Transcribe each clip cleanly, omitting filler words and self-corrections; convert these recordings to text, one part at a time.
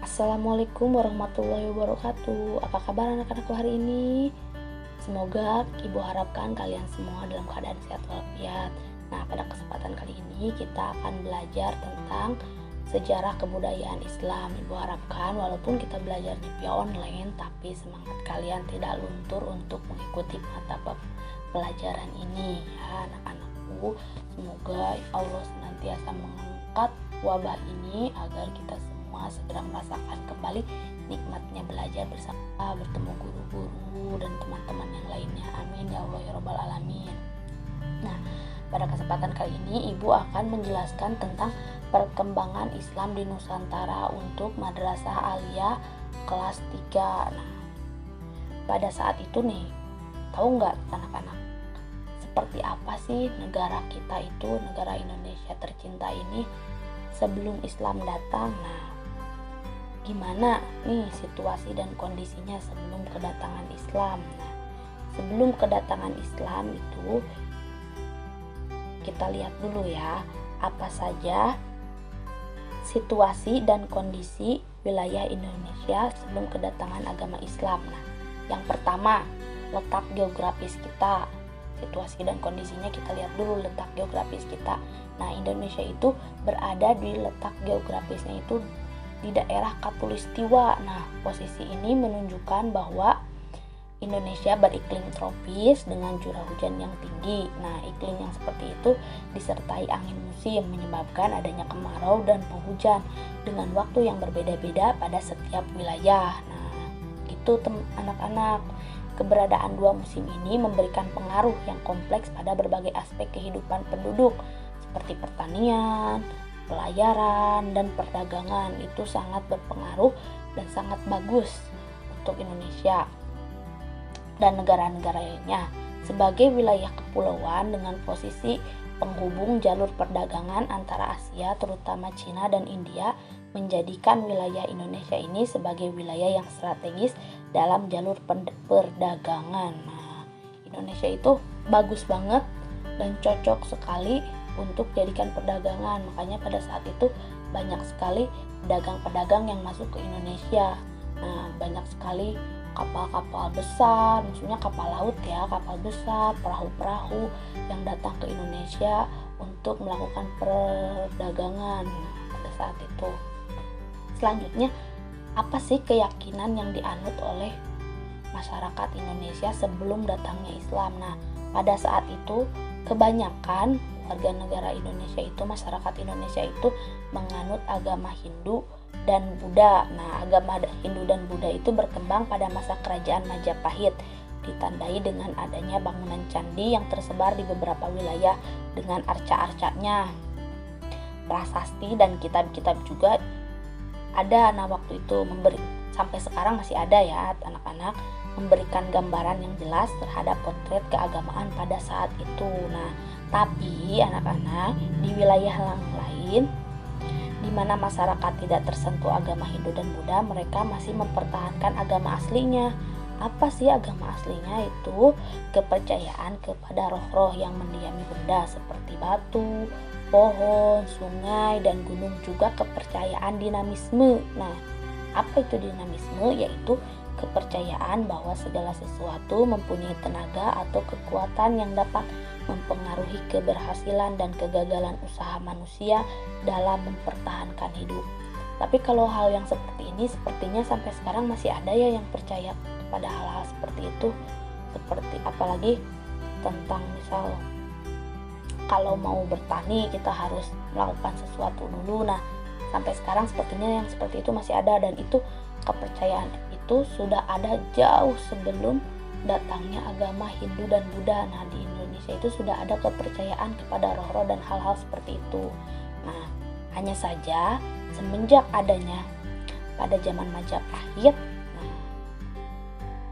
Assalamualaikum warahmatullahi wabarakatuh. Apa kabar anak-anakku hari ini? Semoga Ibu harapkan kalian semua dalam keadaan sehat walafiat. Nah, pada kesempatan kali ini kita akan belajar tentang sejarah kebudayaan Islam. Ibu harapkan walaupun kita belajarnya via online, tapi semangat kalian tidak luntur untuk mengikuti mata pelajaran ini ya anak-anakku. Semoga Allah senantiasa mengangkat wabah ini agar kita semua segera merasakan kembali nikmatnya belajar bersama, bertemu guru-guru dan teman-teman yang lainnya. Amin ya Allah ya Rabbal Alamin. Nah, pada kesempatan kali ini Ibu akan menjelaskan tentang perkembangan Islam di Nusantara untuk Madrasah Aliyah kelas 3. Nah, pada saat itu nih, tahu nggak anak-anak, seperti apa sih negara kita itu, negara Indonesia tercinta ini sebelum Islam datang? Nah, gimana nih situasi dan kondisinya sebelum kedatangan Islam? Nah, sebelum kedatangan Islam itu kita lihat dulu ya, apa saja situasi dan kondisi wilayah Indonesia sebelum kedatangan agama Islam. Nah, yang pertama, letak geografis kita. Situasi dan kondisinya kita lihat dulu letak geografis kita. Nah, Indonesia itu berada di letak geografisnya itu di daerah Katulistiwa. Nah, posisi ini menunjukkan bahwa Indonesia beriklim tropis dengan curah hujan yang tinggi. Nah, iklim yang seperti itu disertai angin musim menyebabkan adanya kemarau dan penghujan dengan waktu yang berbeda-beda pada setiap wilayah. Nah, itu anak-anak. Keberadaan dua musim ini memberikan pengaruh yang kompleks pada berbagai aspek kehidupan penduduk seperti pertanian, pelayaran, dan perdagangan. Itu sangat berpengaruh dan sangat bagus untuk Indonesia dan negara-negara lainnya sebagai wilayah kepulauan dengan posisi penghubung jalur perdagangan antara Asia terutama Cina dan India, menjadikan wilayah Indonesia ini sebagai wilayah yang strategis dalam jalur perdagangan. Nah, Indonesia itu bagus banget dan cocok sekali untuk jadikan perdagangan. Makanya pada saat itu banyak sekali pedagang-pedagang yang masuk ke Indonesia. Nah, banyak sekali kapal-kapal besar, maksudnya kapal laut ya, kapal besar, perahu-perahu yang datang ke Indonesia untuk melakukan perdagangan pada saat itu. Selanjutnya, apa sih keyakinan yang dianut oleh masyarakat Indonesia sebelum datangnya Islam? Nah, pada saat itu kebanyakan warga negara Indonesia itu, masyarakat Indonesia itu menganut agama Hindu dan Buddha. Nah, agama Hindu dan Buddha itu berkembang pada masa kerajaan Majapahit, ditandai dengan adanya bangunan candi yang tersebar di beberapa wilayah dengan arca-arcanya, prasasti dan kitab-kitab juga ada. Nah, waktu itu sampai sekarang masih ada ya anak-anak, memberikan gambaran yang jelas terhadap potret keagamaan pada saat itu. Nah, tapi anak-anak di wilayah yang lain di mana masyarakat tidak tersentuh agama Hindu dan Buddha, mereka masih mempertahankan agama aslinya. Apa sih agama aslinya? Itu kepercayaan kepada roh-roh yang mendiami benda seperti batu, pohon, sungai, dan gunung, juga kepercayaan dinamisme. Nah, apa itu dinamisme? Yaitu kepercayaan bahwa segala sesuatu mempunyai tenaga atau kekuatan yang dapat mempengaruhi keberhasilan dan kegagalan usaha manusia dalam mempertahankan hidup. Tapi kalau hal yang seperti ini sepertinya sampai sekarang masih ada ya yang percaya kepada hal-hal seperti itu. Seperti apalagi tentang misal kalau mau bertani kita harus melakukan sesuatu dulu. Nah, sampai sekarang sepertinya yang seperti itu masih ada, dan itu kepercayaan itu sudah ada jauh sebelum datangnya agama Hindu dan Buddha. Nah, di Indonesia itu sudah ada kepercayaan kepada roh-roh dan hal-hal seperti itu. Nah, hanya saja semenjak adanya pada zaman Majapahit, nah,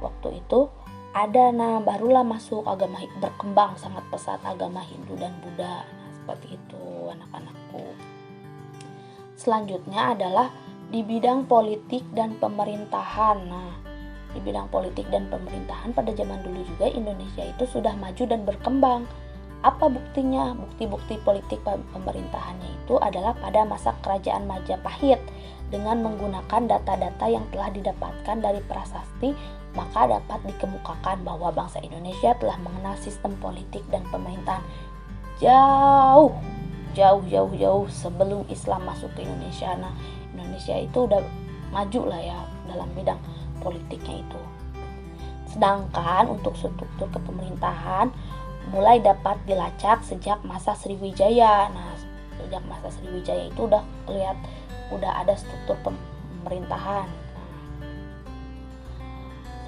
waktu itu ada, nah barulah masuk agama, berkembang sangat pesat agama Hindu dan Buddha. Nah, seperti itu anak-anakku. Selanjutnya adalah di bidang politik dan pemerintahan. Nah, di bidang politik dan pemerintahan pada zaman dulu juga Indonesia itu sudah maju dan berkembang. Apa buktinya? Bukti-bukti politik pemerintahannya itu adalah pada masa kerajaan Majapahit Dengan menggunakan data-data yang telah didapatkan dari prasasti, maka dapat dikemukakan bahwa bangsa Indonesia telah mengenal sistem politik dan pemerintahan jauh sebelum Islam masuk ke Indonesia. Nah, Indonesia itu udah maju lah ya dalam bidang politiknya itu. Sedangkan untuk struktur kepemerintahan mulai dapat dilacak sejak masa Sriwijaya. Nah, sejak masa Sriwijaya itu udah ada struktur pemerintahan.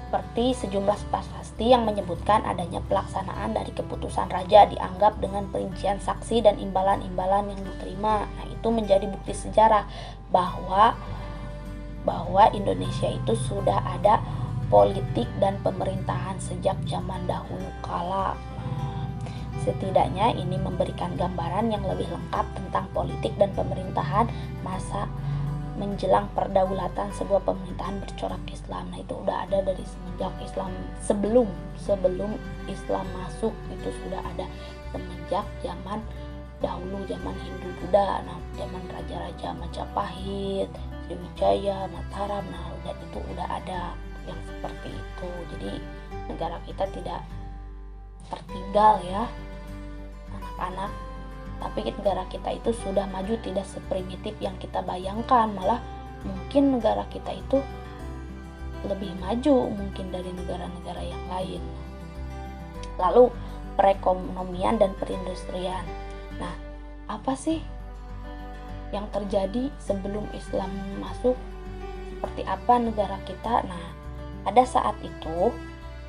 Seperti sejumlah prasasti yang menyebutkan adanya pelaksanaan dari keputusan raja dianggap dengan perincian saksi dan imbalan-imbalan yang diterima. Nah, itu menjadi bukti sejarah bahwa Indonesia itu sudah ada politik dan pemerintahan sejak zaman dahulu kala. Setidaknya ini memberikan gambaran yang lebih lengkap tentang politik dan pemerintahan masa menjelang perdaulatan sebuah pemerintahan bercorak Islam. Nah, itu udah ada dari semenjak Islam, sebelum Islam masuk itu sudah ada semenjak zaman dahulu, zaman Hindu Buddha. Nah, zaman raja-raja Majapahit, Sriwijaya, Mataram, nah itu udah ada yang seperti itu. Jadi negara kita tidak tertinggal ya anak-anak, tapi negara kita itu sudah maju, tidak seprimitif yang kita bayangkan. Malah mungkin negara kita itu lebih maju mungkin dari negara-negara yang lain. Lalu perekonomian dan perindustrian. Nah, apa sih yang terjadi sebelum Islam masuk? Seperti apa negara kita? Nah, pada saat itu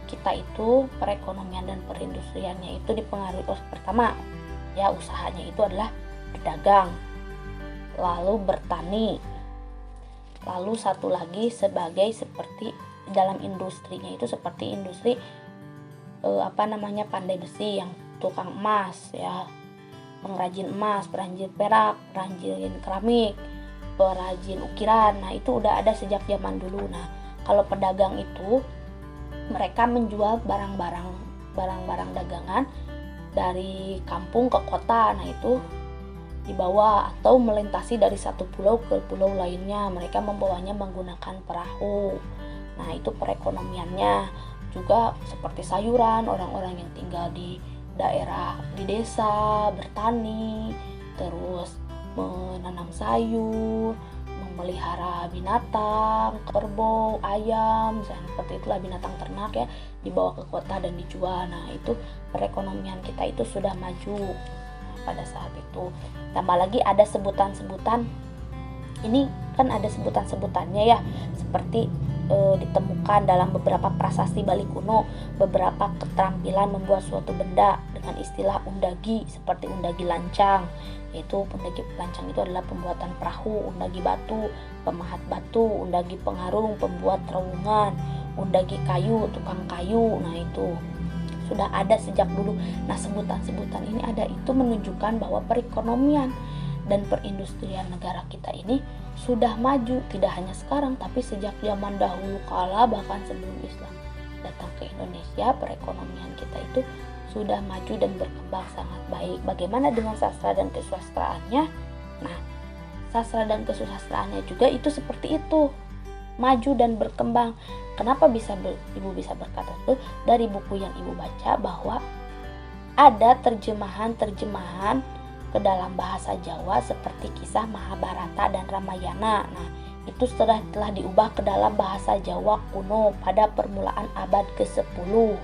kita itu perekonomian dan perindustriannya itu dipengaruhi pertama ya usahanya itu adalah berdagang, lalu bertani, lalu satu lagi seperti dalam industrinya itu seperti industri pandai besi, yang tukang emas ya, pengrajin emas, perajin perak, perajin keramik, perajin ukiran. Nah, itu udah ada sejak zaman dulu. Nah, kalau pedagang itu mereka menjual barang-barang dagangan dari kampung ke kota. Nah, itu dibawa atau melintasi dari satu pulau ke pulau lainnya. Mereka membawanya menggunakan perahu. Nah, itu perekonomiannya. Juga seperti sayuran, orang-orang yang tinggal di desa bertani, terus menanam sayur, memelihara binatang, kerbau, ayam, seperti itulah binatang ternak ya, dibawa ke kota dan dijual. Nah, itu perekonomian kita itu sudah maju pada saat itu. Tambah lagi ada sebutan-sebutan, ini kan ada sebutan-sebutannya ya, seperti ditemukan dalam beberapa prasasti Bali kuno, beberapa keterampilan membuat suatu benda dengan istilah undagi, seperti undagi lancang, yaitu undagi lancang itu adalah pembuatan perahu, undagi batu, pemahat batu, undagi pengarung, pembuat terowongan, undagi kayu, tukang kayu. Nah, itu sudah ada sejak dulu. Nah, sebutan-sebutan ini ada itu menunjukkan bahwa perekonomian dan perindustrian negara kita ini sudah maju, tidak hanya sekarang tapi sejak zaman dahulu kala, bahkan sebelum Islam datang ke Indonesia, perekonomian kita itu sudah maju dan berkembang sangat baik. Bagaimana dengan sastra dan kesusastraannya? Nah, sastra dan kesusastraannya juga itu seperti itu, maju dan berkembang. Kenapa Ibu bisa berkata itu? Dari buku yang Ibu baca bahwa ada terjemahan ke dalam bahasa Jawa seperti kisah Mahabharata dan Ramayana. Nah, itu telah diubah ke dalam bahasa Jawa kuno pada permulaan abad ke-10.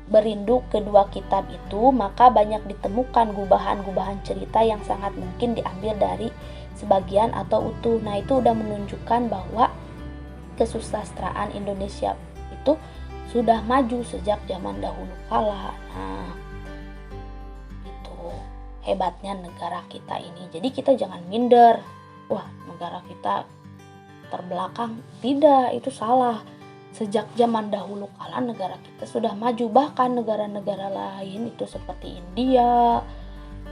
Berinduk kedua kitab itu, maka banyak ditemukan gubahan-gubahan cerita yang sangat mungkin diambil dari sebagian atau utuh. Nah, itu udah menunjukkan bahwa kesusastraan Indonesia itu sudah maju sejak zaman dahulu kala. Nah, itu hebatnya negara kita ini. Jadi kita jangan minder, wah negara kita terbelakang. Tidak, itu salah. Sejak zaman dahulu kala negara kita sudah maju. Bahkan negara-negara lain itu seperti India,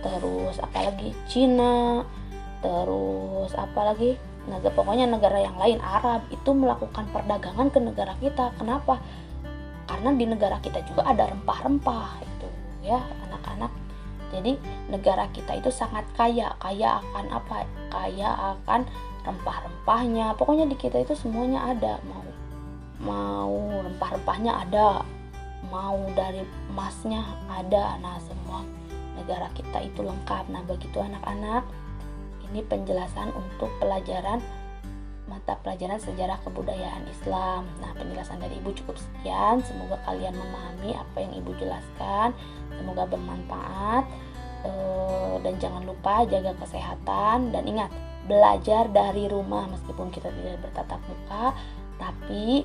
terus apalagi Cina, terus apalagi pokoknya negara yang lain, Arab, itu melakukan perdagangan ke negara kita. Kenapa? Karena di negara kita juga ada rempah-rempah itu ya anak-anak. Jadi negara kita itu sangat kaya akan apa? Kaya akan rempah-rempahnya. Pokoknya di kita itu semuanya ada, mau rempah-rempahnya ada, mau dari emasnya ada. Nah, semua negara kita itu lengkap. Nah, begitu anak-anak, ini penjelasan untuk mata pelajaran sejarah kebudayaan Islam. Nah, penjelasan dari Ibu cukup sekian. Semoga kalian memahami apa yang Ibu jelaskan. Semoga bermanfaat. Dan jangan lupa jaga kesehatan. Dan ingat, belajar dari rumah meskipun kita tidak bertatap muka, tapi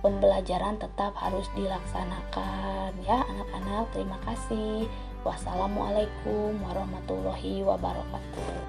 pembelajaran tetap harus dilaksanakan ya anak-anak. Terima kasih. Wassalamualaikum warahmatullahi wabarakatuh.